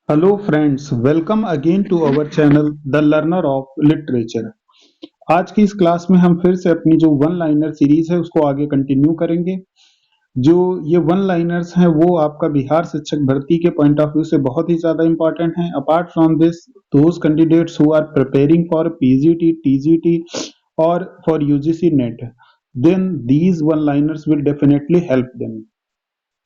Hello friends, welcome again to our channel The Learner of Literature। आज की इस class में हम फिर से अपनी जो वन लाइनर सीरीज है उसको आगे कंटिन्यू करेंगे। जो ये वन लाइनर्स हैं वो आपका बिहार शिक्षक भर्ती के पॉइंट ऑफ व्यू से बहुत ही ज्यादा इंपॉर्टेंट हैं। Apart from this, those candidates who are preparing for PGT, TGT और for UGC NET, then these one liners will definitely help them।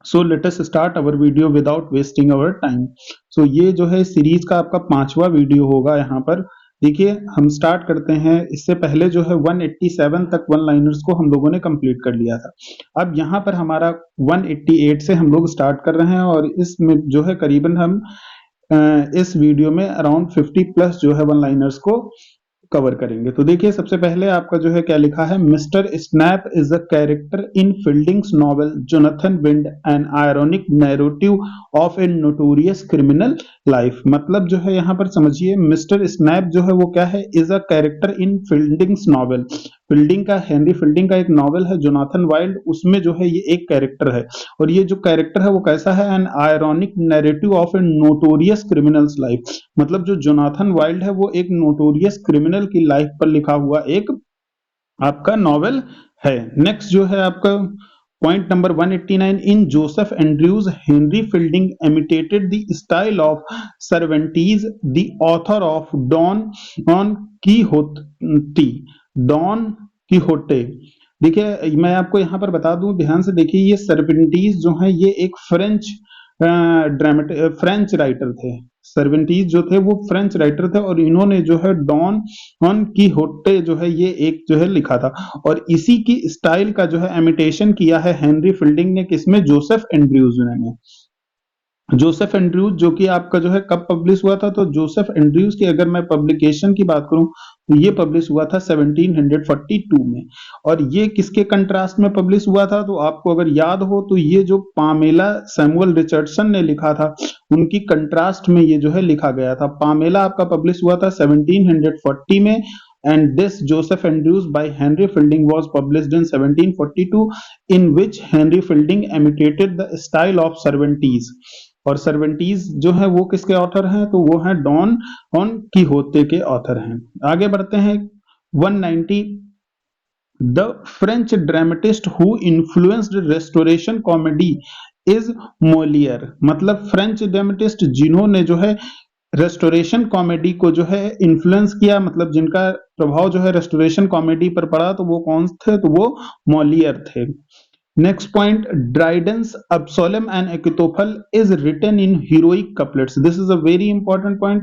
So let us start our video without wasting our time. So ये जो है series का आपका 5वां video होगा। यहाँ पर देखिए हम स्टार्ट करते हैं। इससे पहले जो है 187 तक वन लाइनर्स को हम लोगों ने कंप्लीट कर लिया था। अब यहाँ पर हमारा 188 से हम लोग स्टार्ट कर रहे हैं और इसमें जो है करीबन हम इस वीडियो में अराउंड 50 प्लस जो है वन लाइनर्स को कवर करेंगे। तो देखिए सबसे पहले आपका जो है क्या लिखा है, mister Snap is a character in Fielding's novel Jonathan Wild an ironic narrative of a notorious criminal life. मतलब जो है यहाँ पर समझिए, मिस्टर स्नैप जो है वो क्या है, is a character in Fielding's novel. Fielding का, हेनरी फील्डिंग का एक नॉवेल है जोनाथन वाइल्ड, उसमें जो है ये एक कैरेक्टर है। और ये जो कैरेक्टर है वो कैसा है, an ironic narrative of a notorious criminal's life. मतलब जो जोनाथन वाइल्ड है वो एक नोटोरियस क्रिमिनल की लाइफ पर लिखा हुआ एक आपका नॉवेल है। नेक्स्ट जो है आपका point number 189, in Joseph Andrews Henry Fielding imitated the style of Cervantes the author of Don Quixote. Don Quixote, देखिए मैं आपको यहाँ पर बता दूं, ध्यान से देखिए, ये सर्वेंटीज जो है ये एक फ्रेंच राइटर थे। सर्वेंटीज जो थे वो फ्रेंच राइटर थे और इन्होंने जो है डॉन कीहोटे जो है ये एक जो है लिखा था। और इसी की स्टाइल का जो है इमिटेशन किया है हेनरी फील्डिंग ने, किसमें, जोसेफ एंड्रयूज ने। जोसेफ एंड्रयूज जो कि आपका जो है कब पब्लिश हुआ था, तो जोसेफ एंड्रयूज की अगर मैं पब्लिकेशन की बात करूं तो ये पब्लिश हुआ था 1742 में। और ये किसके कंट्रास्ट में पब्लिश हुआ था, तो आपको अगर याद हो तो ये जो पामेला सैमुअल रिचर्डसन ने लिखा था उनकी कंट्रास्ट में ये जो है लिखा गया था। पामेला आपका पब्लिश हुआ था 1740 में, and this Joseph Andrews by Henry Fielding was published in 1742, in which Henry Fielding imitated the style of Cervantes। और सर्वेंटीज जो है वो किसके ऑथर हैं, तो वो हैं डॉन कीहोते के ऑथर हैं। आगे बढ़ते हैं 190, the French dramatist who influenced restoration comedy is Molière. मतलब फ्रेंच ड्रामेटिस्ट जिन्होंने जो है रेस्टोरेशन कॉमेडी को जो है इन्फ्लुएंस किया, मतलब जिनका प्रभाव जो है रेस्टोरेशन कॉमेडी पर पड़ा, तो वो कौन थे, तो वो मोलियर थे। Next point, Dryden's Absalom and Achitophel is written in heroic couplets। This is a very important point।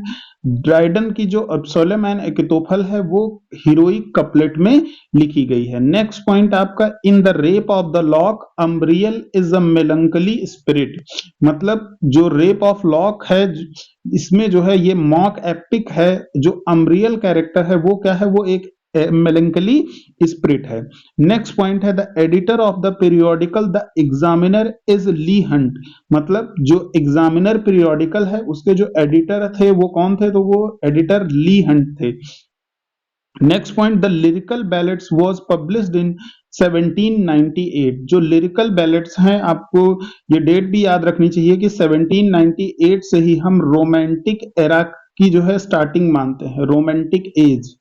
Dryden की जो अब्सोलम एंड एकितोफल है वो हीरोइक कपलेट में लिखी गई है। नेक्स्ट पॉइंट आपका, in the Rape of the Lock Umbriel is a melancholy spirit. मतलब जो रेप ऑफ लॉक है इसमें जो है ये मॉक एपिक है। जो अम्ब्रियल कैरेक्टर है वो क्या है, वो एक मेलंकली स्पिरिट है। नेक्स्ट पॉइंट है, the editor of the periodical the examiner is Leigh Hunt. मतलब जो एग्जामिनर पीरियोडिकल है उसके जो एडिटर थे वो कौन थे, तो वो एडिटर ली हंट थे। Next point, the lyrical ballads was published in 1798। जो लिरिकल बैलेट्स हैं, आपको ये डेट भी याद रखनी चाहिए कि 1798 से ही हम रोमांटिक एरा की जो है स्टार्टिंग मानते हैं, रोमांटिक एज।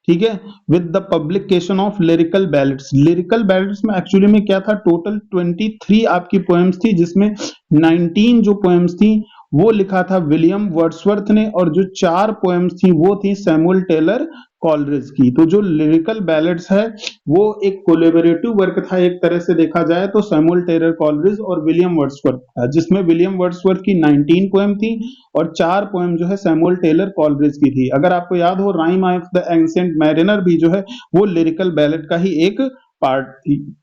ठीक है, with the publication of lyrical ballads. Lyrical ballads में एक्चुअली में क्या था, टोटल 23 आपकी पोएम्स थी, जिसमें 19 जो पोएम्स थी वो लिखा था विलियम वर्ड्सवर्थ ने, और जो 4 पोएम्स थी वो थी सैमुअल टेलर कॉलरिज की। तो जो लिरिकल बैलेट्स है वो एक कोलैबोरेटिव वर्क था, एक तरह से देखा जाए तो सैमुअल टेलर कॉलरिज और विलियम वर्ड्सवर्थ था, जिसमें विलियम वर्ड्सवर्थ की 19 पोएम थी और 4 पोएम जो है सैमुअल टेलर कॉलरिज की थी। अगर आपको याद हो, rhyme of the ancient mariner भी जो है वो लिरिकल बैलेट का ही एक पार्ट थी।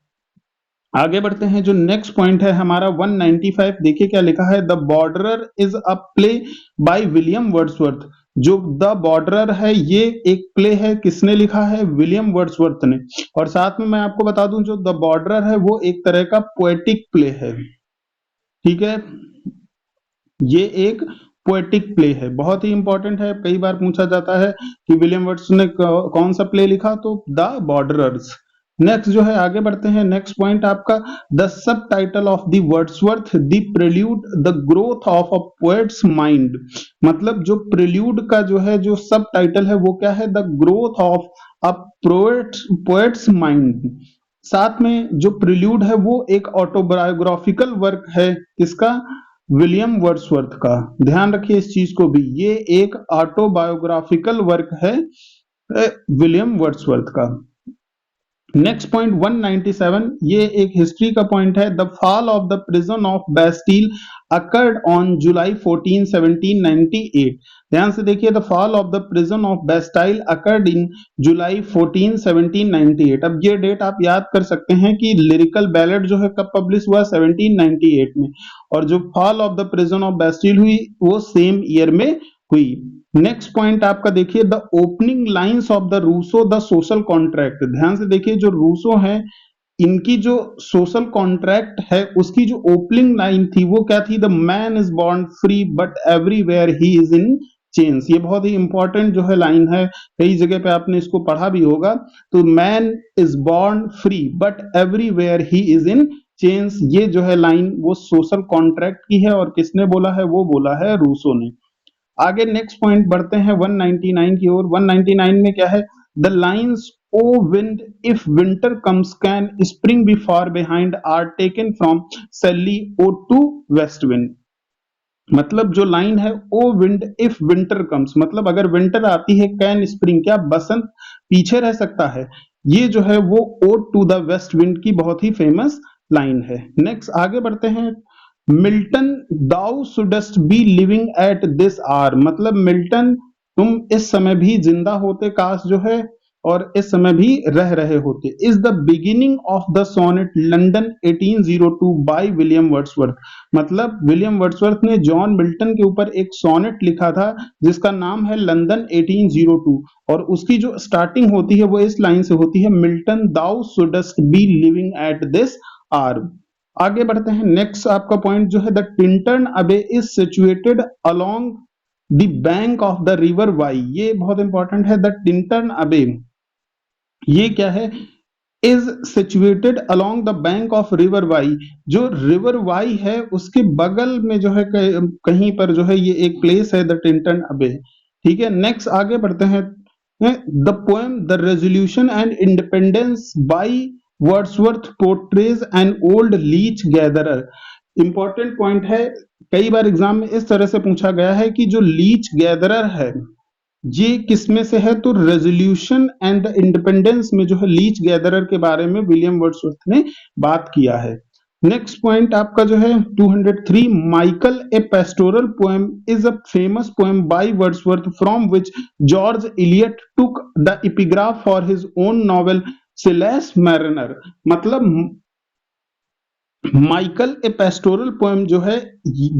आगे बढ़ते हैं, जो नेक्स्ट पॉइंट है हमारा 195, देखिए क्या लिखा है, the Borderer is a play by William Wordsworth. जो द बॉर्डरर है ये एक प्ले है, किसने लिखा है, विलियम वर्ड्सवर्थ ने। और साथ में मैं आपको बता दूं, जो द बॉर्डरर है वो एक तरह का पोएटिक प्ले है। ठीक है, ये एक पोएटिक प्ले है, बहुत ही इंपॉर्टेंट है। कई बार पूछा जाता है कि विलियम वर्ड्सवर्थ ने कौन सा प्ले लिखा, तो द बॉर्डरर्स। नेक्स्ट जो है आगे बढ़ते हैं, नेक्स्ट पॉइंट आपका the sub title of the Wordsworth the prelude the growth of a poets mind. मतलब जो प्रिल्यूड का जो है जो सब टाइटल है वो क्या है, the growth of a poets mind. साथ में जो प्रिल्यूड है वो एक ऑटोबायोग्राफिकल वर्क है, किसका, विलियम वर्ड्सवर्थ का। ध्यान रखिए इस चीज को भी, ये एक ऑटोबायोग्राफिकल वर्क है विलियम वर्ड्सवर्थ का। नेक्स्ट पॉइंट 197, ये एक हिस्ट्री का पॉइंट है। The fall of the prison of Bastille occurred on July 14 1798। ध्यान से देखिए, the fall of the prison of Bastille occurred in July 14 1798। अब ये डेट आप याद कर सकते हैं कि लिरिकल बैलेड जो है कब पब्लिश हुआ, 1798 में, और जो fall of the prison of Bastille हुई वो सेम ईयर में हुई। नेक्स्ट पॉइंट आपका देखिए, the opening lines of the Rousseau the social contract. ध्यान से देखिए, जो रूसो है इनकी जो सोशल कॉन्ट्रैक्ट है उसकी जो ओपनिंग लाइन थी वो क्या थी, the man is born free but everywhere he is in chains. ये बहुत ही इंपॉर्टेंट जो है लाइन है, कई जगह पे आपने इसको पढ़ा भी होगा। तो man is born free but everywhere he is in chains, ये जो है लाइन वो सोशल कॉन्ट्रैक्ट की है, और किसने बोला है, वो बोला है रूसो ने। आगे नेक्स्ट पॉइंट बढ़ते हैं 199 की ओर। 199 में क्या है, the lines O wind if winter comes can spring be far behind are taken from Shelley ode to west wind. मतलब जो लाइन है O wind if winter comes, मतलब अगर विंटर आती है, कैन स्प्रिंग, क्या बसंत पीछे रह सकता है, ये जो है वो Ode to the waste Wind की बहुत ही फेमस लाइन है। नेक्स्ट आगे बढ़ते हैं, Milton thou shouldst be living at this hour. मतलब मिल्टन तुम इस समय भी जिंदा होते काश जो है, और इस समय भी रह रहे होते। Is the beginning of the sonnet London 1802 by William Wordsworth. मतलब विलियम वर्ड्सवर्थ ने जॉन मिल्टन के ऊपर एक सोनेट लिखा था जिसका नाम है लंदन 1802, और उसकी जो स्टार्टिंग होती है वो इस लाइन से होती है, Milton thou shouldst be living at this hour. आगे बढ़ते हैं, नेक्स्ट आपका पॉइंट जो है, the Tintern Abbey is situated along the bank of the river Wye. ये बहुत इंपॉर्टेंट है, द टिंटर्न अबे ये क्या है, is situated along the bank of river Wye. जो रिवर वाई है उसके बगल में जो है कहीं पर जो है ये एक प्लेस है, द टिंटर्न अबे। ठीक है, नेक्स्ट आगे बढ़ते हैं, the poem the resolution and independence by Wordsworth portrays an old leech gatherer. Important point है, कई बार एग्जाम में इस तरह से पूछा गया है कि जो लीच गैदरर है ये किसमें से है, तो रेजोल्यूशन एंड द इंडिपेंडेंस में जो है लीच गैदरर के बारे में विलियम वर्ड्सवर्थ ने बात किया है। नेक्स्ट पॉइंट आपका जो है 203, Michael a pastoral poem is a famous poem by Wordsworth from which George Eliot took the epigraph for his own novel Silas Marner. मतलब माइकल ए पेस्टोरल पोएम जो है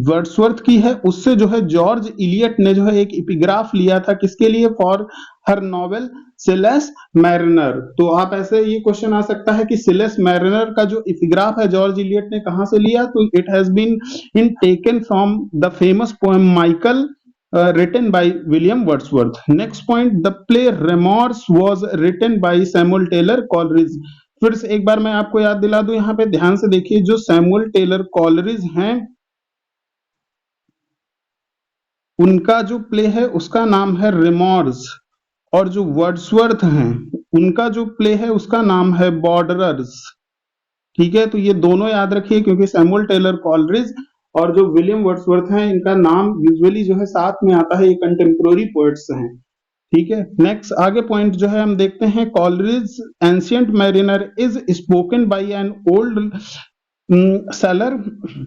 वर्ड्सवर्थ की है, उससे जो है जॉर्ज इलियट ने जो है एक एपिग्राफ लिया था, किसके लिए, for her novel Silas mariner. तो आप ऐसे ये क्वेश्चन आ सकता है कि सिलेस मैरिनर का जो एपिग्राफ है जॉर्ज इलियट ने कहां से लिया, तो it has been in taken from the famous poem Michael written by William Wordsworth. Next point, the play Remorse was written by Samuel Taylor Coleridge. फिर से एक बार मैं आपको याद दिला दूं, यहाँ पे ध्यान से देखिए, जो सैमुअल टेलर कॉलरिज हैं उनका जो प्ले है उसका नाम है रिमॉर्स, और जो वर्ड्सवर्थ हैं उनका जो प्ले है उसका नाम है बॉर्डरर्स। ठीक है, तो ये दोनों याद रखिए, क्योंकि सैमुअल टेलर कॉलरिज और जो विलियम वर्ड्सवर्थ हैं इनका नाम यूजुअली जो है साथ में आता है, ये कंटेम्प्रोरी पोएट्स हैं। ठीक है, नेक्स्ट आगे पॉइंट जो है हम देखते हैं, Coleridge ancient mariner is spoken by an old sailor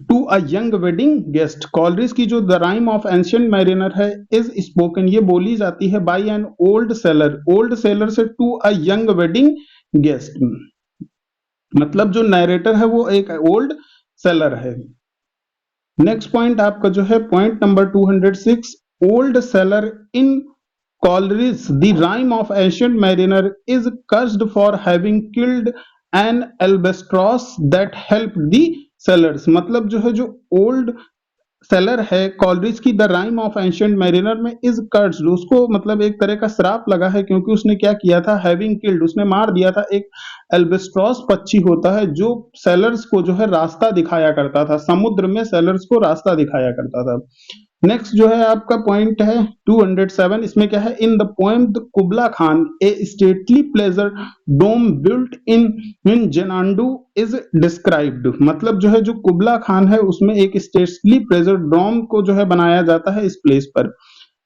to a young wedding guest. Coleridge की जो the rime of ancient mariner है इज स्पोकन, ये बोली जाती है बाय एन ओल्ड सेलर से to a young wedding guest. मतलब जो नरेटर है वो एक ओल्ड सेलर है। नेक्स्ट पॉइंट आपका जो है point number 206, old sailor in Coleridge, the rhyme of ancient mariner is cursed for having killed an albatross that helped the sailors। मतलब जो है जो ओल्ड सेलर है कॉलरिज की the rime of ancient mariner में इज कर्स्ड, उसको मतलब एक तरह का श्राप लगा है क्योंकि उसने क्या किया था, हैविंग किल्ड, उसने मार दिया था एक एल्बेस्ट्रॉस पक्षी होता है जो सेलर्स को जो है रास्ता दिखाया करता था, समुद्र में सेलर्स को रास्ता दिखाया करता था। नेक्स्ट जो है आपका पॉइंट है 207, इसमें क्या है, in the poem the Kubla Khan a stately pleasure dome built in in Xanadu is described, मतलब जो है जो कुबला खान है उसमें एक स्टेटली प्लेजर डोम को जो है बनाया जाता है इस प्लेस पर।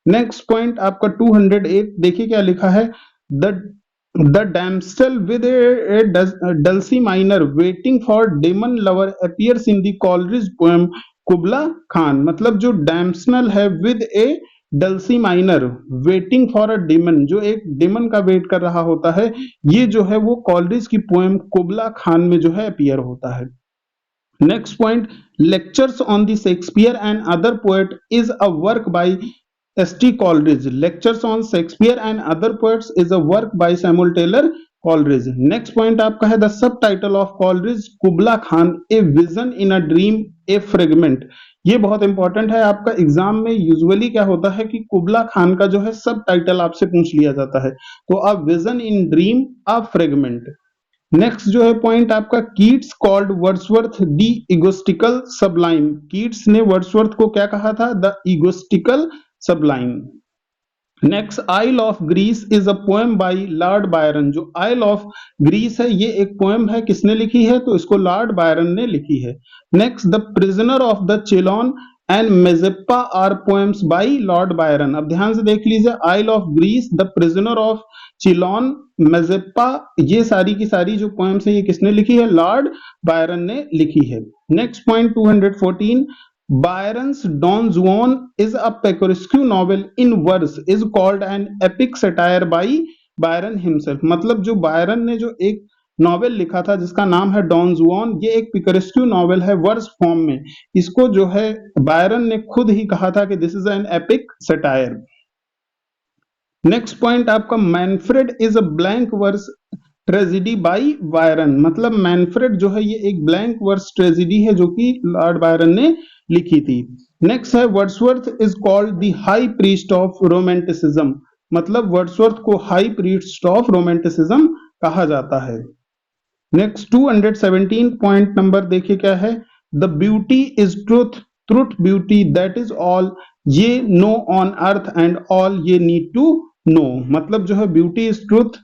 नेक्स्ट पॉइंट आपका 208, देखिए क्या लिखा है, the The damsel with a dulcie minor waiting for demon lover appears in the Coleridge poem Kubla Khan, मतलब जो डैम्सनल है with a dulcimer waiting for a demon, जो एक डेमन का वेट कर रहा होता है, ये जो है वो कॉलरिज की पोएम कुबला खान में जो है अपीयर होता है। Next point, lectures on the Shakespeare and other poet is a work by S.T. Coleridge. Lectures on Shakespeare and Other Poets is a work by Samuel Taylor Coleridge. Next point आपका है the subtitle of Coleridge कुबला Khan A Vision in a Dream A Fragment. ये बहुत important है, आपका exam में usually क्या होता है कि कुबला खान का जो है सब टाइटल आपसे पूछ लिया जाता है, तो a vision in dream a fragment. Next जो है पॉइंट आपका, Keats called Wordsworth the egotistical sublime, Keats ने वर्ड्सवर्थ को क्या कहा था, the egotistical sublime. Next, isle of Greece is a poem by Lord Byron, जो आइल ऑफ ग्रीस है ये एक पोएम है, किसने लिखी है, तो इसको लॉर्ड बायरन ने लिखी है। Next, the prisoner of the Chillon and Mazeppa are poems by Lord Byron, अब ध्यान से देख लीजिए, isle of Greece, the prisoner of Chillon, Mazeppa, ये सारी की सारी जो पोएम्स है ये किसने लिखी है, लॉर्ड बायरन ने लिखी है। Next point 214, Byron's Don Juan is a picaresque novel in verse is called an epic satire by Byron himself, मतलब जो बायरन ने जो एक नॉवेल लिखा था जिसका नाम है डॉन जुआन, ये एक पिकरेस्क्यू नॉवेल है वर्स फॉर्म में, इसको जो है बायरन ने खुद ही कहा था कि this is an epic satire. Next point आपका, Manfred is a blank verse tragedy by Byron, मतलब मैनफ्रेड जो है ये एक ब्लैंक वर्स ट्रेजिडी है जो कि लॉर्ड बायरन ने लिखी थी। नेक्स्ट है, Wordsworth is called the high priest of romanticism, मतलब वर्ड्सवर्थ को हाई प्रीस्ट ऑफ रोमांटिसिज्म कहा जाता है। नेक्स्ट 217 पॉइंट नंबर देखिए क्या है, the beauty is truth, truth beauty that is all ye know on earth and all ye need to know, मतलब जो है ब्यूटी इज ट्रूथ,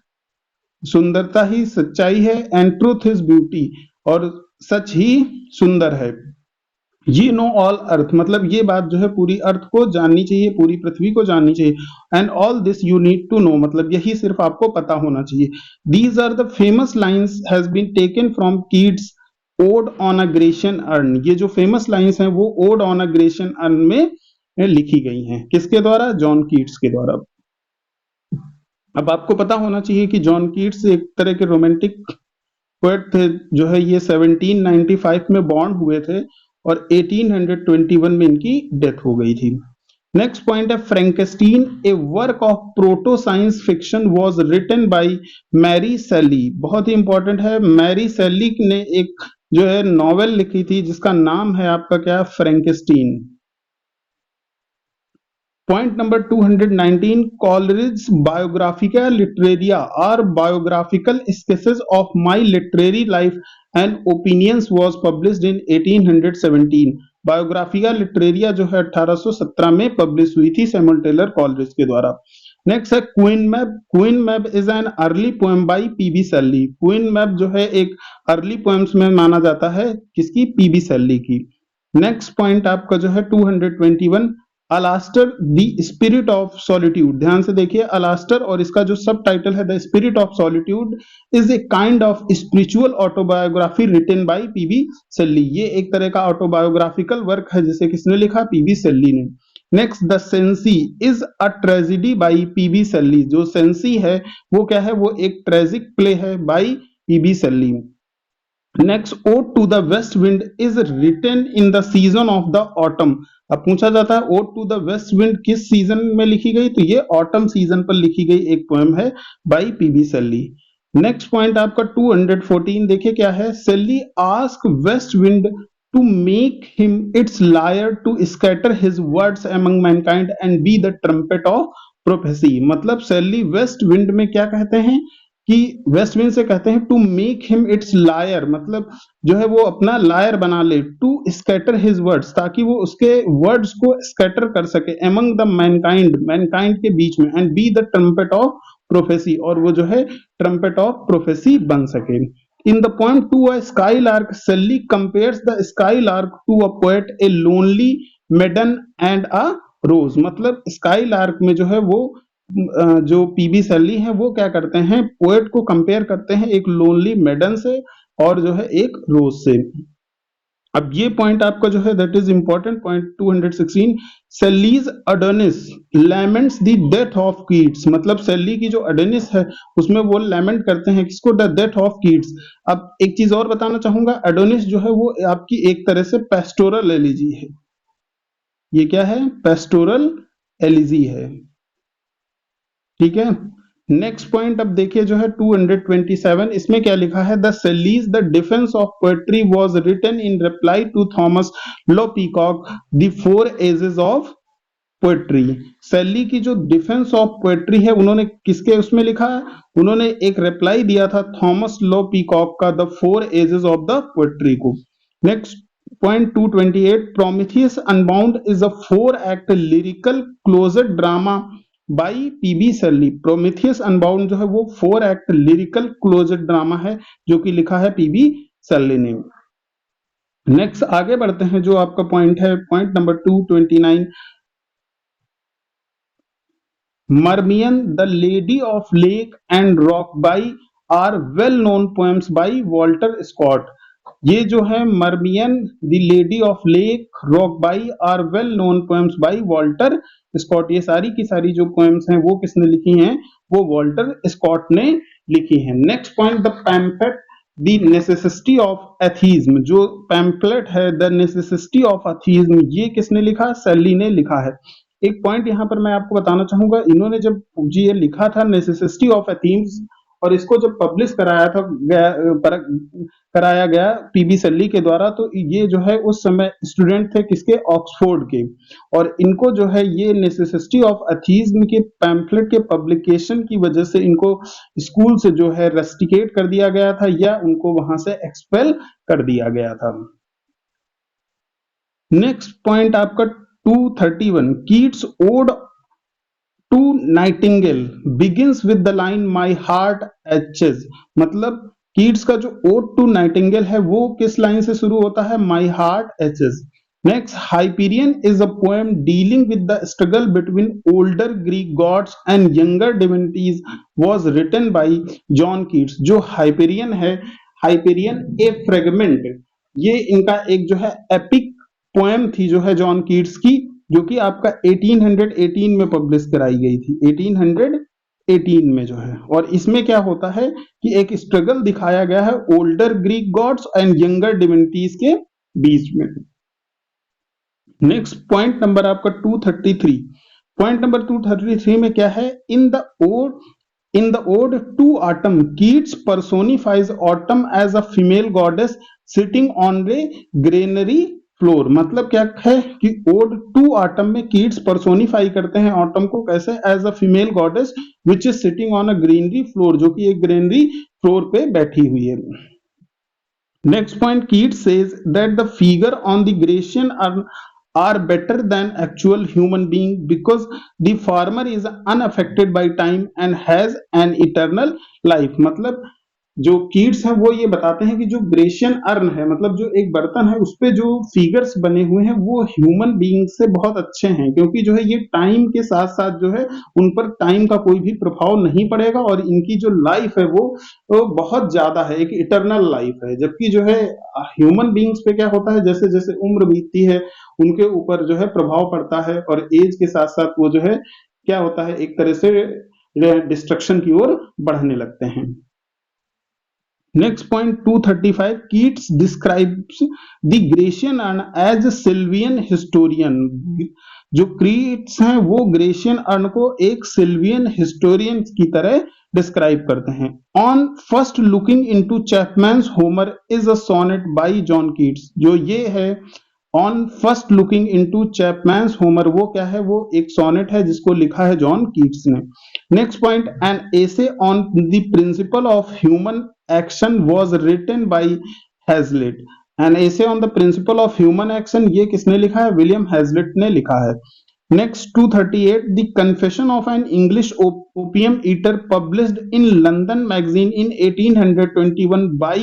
सुंदरता ही सच्चाई है, एंड ट्रूथ इज ब्यूटी, और सच ही सुंदर है। ये नो ऑल अर्थ, मतलब ये बात जो है पूरी अर्थ को जाननी चाहिए, पूरी पृथ्वी को जाननी चाहिए, and all this you need to know, मतलब यही सिर्फ आपको पता होना चाहिए। These are the famous lines has been taken from Keats ode on a Grecian urn, ये जो फेमस लाइन्स हैं वो ode on a Grecian urn में लिखी गई हैं, किसके द्वारा, जॉन कीट्स के द्वारा। अब आपको पता होना चाहिए कि जॉन कीट्स एक तरह के रोमांटिक पोएट थे, जो है ये 1795 में बॉर्न हुए थे और 1821 में इनकी डेथ हो गई थी। नेक्स्ट पॉइंट है, Frankenstein a work of proto science fiction was written by Mary Shelley, बहुत ही इंपॉर्टेंट है, मैरी सेली ने एक जो है नॉवेल लिखी थी जिसका नाम है आपका क्या, फ्रैंकेस्टीन। Point number 219, Coleridge's Biographia Literaria or Biographical Sketches of My Literary Life and Opinions was published in 1817. Biographia Literaria जो है 1817 में पब्लिश हुई थी सैमुअल टेलर कॉलरिज के द्वारा। नेक्स्ट है, Queen Mab, Queen Mab is an early poem by PB Shelley, Queen Mab जो है एक अर्ली पोएम्स में माना जाता है, किसकी, पीबी सेल्ली की। नेक्स्ट पॉइंट आपका जो है 221, अलास्टर द स्पिरिट ऑफ सॉलिट्यूड, ध्यान से देखिए अलास्टर और इसका जो सब टाइटल है the spirit of solitude is a kind of spiritual autobiography written by PB Shelley, ये एक तरह का ऑटोबायोग्राफिकल वर्क है जिसे किसने लिखा, पीबी सेल्ली ने। Next, the Cenci is a tragedy by PB Shelley, जो सेंसी है वो क्या है, वो एक ट्रेजिक प्ले है by PB Shelley. Next, ode to the waste wind is written in the season of the autumn, अब पूछा जाता है ode to the waste wind किस सीजन में लिखी गई, तो ये ऑटम सीजन पर लिखी गई एक पोएम है by PB Shelley. Next point आपका 214 देखिए क्या है, Shelley ask west wind to make him its lyre to scatter his words among mankind and be the trumpet of prophecy। मतलब सैली वेस्ट विंड में क्या कहते हैं कि वेस्ट विंड से कहते हैं to make him its lyre, मतलब जो है वो अपना लायर बना ले, टू स्कैटर हिज वर्ड्स, ताकि वो उसके वर्ड्स को स्कैटर कर सके एमंग द मैनकाइंड, मैनकाइंड के बीच में, and be the trumpet of prophecy, और वो जो है ट्रम्पेट ऑफ प्रोफेसी बन सके। In the poem To a Skylark, Shelley compares the skylark to a poet, a lonely maiden and a rose। मतलब skylark में जो है वो जो पीबी शैली है वो क्या करते हैं, पोएट को कंपेयर करते हैं एक लोनली मेडन से और जो है एक रोज से। अब ये पॉइंट आपका जो है that is important point 216। Shelley's Adonais laments the death of Keats, मतलब सेली की जो अडोनिस है उसमें वो लैमेंट करते हैं किसको, द डेथ ऑफ कीट्स। अब एक चीज और बताना चाहूंगा, अडोनिस जो है वो आपकी एक तरह से पेस्टोरल एलिजी है। ये क्या है, पेस्टोरल एलिजी है, ठीक है। नेक्स्ट पॉइंट अब देखिए जो है 227, इसमें क्या लिखा है, the Shelley's the Defence of Poetry was written in reply to Thomas Love Peacock the Four Ages of Poetry. Shelley की जो डिफेंस ऑफ पोएट्री है उन्होंने किसके उसमें लिखा है, उन्होंने एक रिप्लाई दिया था थॉमस लो पीकॉक का the Four Ages of the Poetry को। Next point 228, Prometheus Unbound is a 4 act lyrical closet drama by P B Shelley. Prometheus Unbound जो है वो 4 एक्ट लिरिकल क्लोजर ड्रामा है जो कि लिखा है पीबी शैली ने। नेक्स्ट आगे बढ़ते हैं, जो आपका पॉइंट है point number 229, Marmion the Lady of Lake and Rokeby are well known poems by Walter Scott. ये जो है Marmion the Lady of Lake, Rokeby are well known poems by Walter Scott, ये सारी की सारी जो poems हैं वो किसने लिखी हैं, वो वॉल्टर स्कॉट ने लिखी हैं। Next point, the pamphlet the necessity of atheism, जो पैम्फलेट है द नेसेसिटी ऑफ एथीज्म, ये किसने लिखा, शैली ने लिखा है। एक पॉइंट यहां पर मैं आपको बताना चाहूंगा, इन्होंने जब ये लिखा था नेसेसिटी ऑफ एथीम्स, और इसको जब पब्लिश कराया था कराया गया पीबी शैली के द्वारा, तो ये जो है उस समय स्टूडेंट थे किसके, ऑक्सफोर्ड के, और इनको जो है ये नेसेसिटी ऑफ एथीज्म के पैम्फलेट के पब्लिकेशन की वजह से इनको स्कूल से जो है रेस्टिकेट कर दिया गया था, या उनको वहां से एक्सपेल कर दिया गया था। नेक्स्ट पॉइंट आपका 231, Keats Ode to Nightingale begins with the line my heart aches. मतलब कीट्स का जो ओड टू नाइटिंगेल है वो किस लाइन से शुरू होता है, my heart aches. Next, Hyperion is a poem dealing with the struggle between older Greek gods and younger divinities was written by John Keats. जो हाइपीरियन है, हाइपीरियन ए फ्रेगमेंट, ये इनका एक जो है एपिक पोएम थी जो है जॉन कीट्स की, जो कि आपका 1818 में पब्लिश कराई गई थी, 1818 में जो है। और इसमें क्या होता है कि एक स्ट्रगल दिखाया गया है older Greek gods and younger divinities के बीच में। नेक्स्ट पॉइंट नंबर आपका 233, पॉइंट नंबर 233 में क्या है, in the Ode to Autumn Keats personifies autumn as a female goddess sitting on a granary floor. मतलब क्या है कि ओड टू ऑटम में कीट्स पर्सोनिफाई करते हैं ऑटम को, कैसे, as a female goddess which is sitting on a greenery floor, जो कि एक ग्रीनरी फ्लोर पे बैठी हुई है। Next point, Keats says that the figure on the Grecian are better than actual human being because the farmer is unaffected by time and has an eternal life। मतलब जो Keats हैं वो ये बताते हैं कि जो ग्रेशियन अर्न है, मतलब जो एक बर्तन है उस पे जो फिगर्स बने हुए हैं वो ह्यूमन बीइंग से बहुत अच्छे हैं, क्योंकि जो है ये टाइम के साथ साथ जो है उन पर टाइम का कोई भी प्रभाव नहीं पड़ेगा, और इनकी जो लाइफ है वो बहुत ज्यादा है, एक इटरनल लाइफ है। जबकि जो है ह्यूमन बीइंग्स पे क्या होता है, जैसे जैसे उम्र बीतती है उनके ऊपर जो है प्रभाव पड़ता है, और एज के साथ साथ वो जो है क्या होता है, एक तरह से डिस्ट्रक्शन की ओर बढ़ने लगते हैं। Next point 235, Keats describes the Grecian urn as a Sylvian historian. जो क्रीट्स हैं वो ग्रेशियन अर्न को एक सिल्वियन हिस्टोरियन की तरह डिस्क्राइब करते हैं। On first looking into Chapman's Homer is a sonnet by John Keats. जो ये है on first looking into Chapman's Homer, वो क्या है, वो एक सोनेट है जिसको लिखा है जॉन कीट्स ने। Next point, an essay on the principle of human action was written by Hazlitt. An essay on the principle of human action, ये किसने लिखा है, विलियम हैजलिट ने लिखा है। Next 238, The Confession of an English Opium Eater published in London Magazine in 1821 by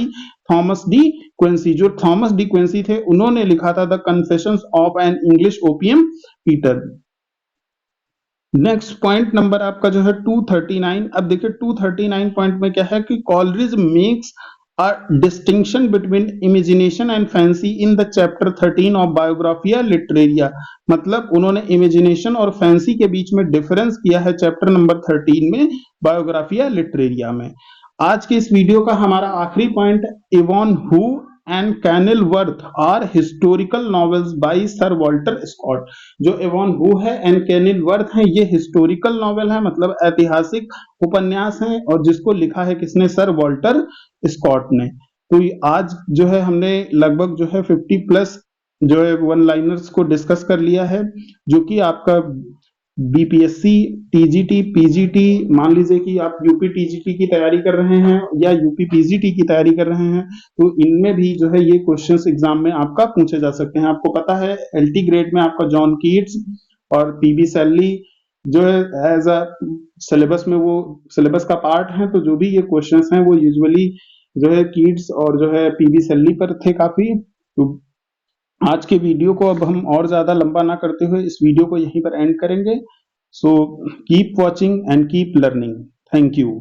Thomas De Quincey. जो Thomas De Quincey थे उन्होंने लिखा था the confessions of an English opium eater. Next point number आपका जो है 239। अब देखिए 239 पॉइंट में क्या है कि Coleridge makes a distinction between imagination and fancy in the chapter 13 of Biographia Literaria. मतलब उन्होंने इमेजिनेशन और फैंसी के बीच में डिफरेंस किया है चैप्टर नंबर 13 में बायोग्राफिया लिटरेरिया में। आज के इस वीडियो का हमारा आखिरी point, Ivanhoe and Kenilworth are historical novels by sir Walter Scott. जो इवॉन हू है एंड कैनिलवर्थ है, ये हिस्टोरिकल नॉवेल है, मतलब ऐतिहासिक उपन्यास है, और जिसको लिखा है किसने, सर वॉल्टर स्कॉट ने। तो आज जो है हमने लगभग जो है 50 प्लस जो है वन लाइनर्स को डिस्कस कर लिया है, जो कि आपका बीपीएससी, टीजीटी, पीजीटी, मान लीजिए कि आप यूपी टीजीटी की तैयारी कर रहे हैं या यूपी पीजीटी की तैयारी कर रहे हैं, तो इनमें भी जो है ये क्वेश्चंस एग्जाम में आपका पूछे जा सकते हैं। आपको पता है एलटी ग्रेड में आपका जॉन कीट्स और पीबी सैली जो है एज अ सिलेबस में वो सिलेबस का पार्ट है, तो जो भी ये क्वेश्चंस हैं वो यूजुअली जो है कीट्स और जो है पीबी सैली पर थे काफी। तो आज के वीडियो को अब हम और ज्यादा लंबा ना करते हुए इस वीडियो को यहीं पर एंड करेंगे। So keep watching and keep learning. Thank you.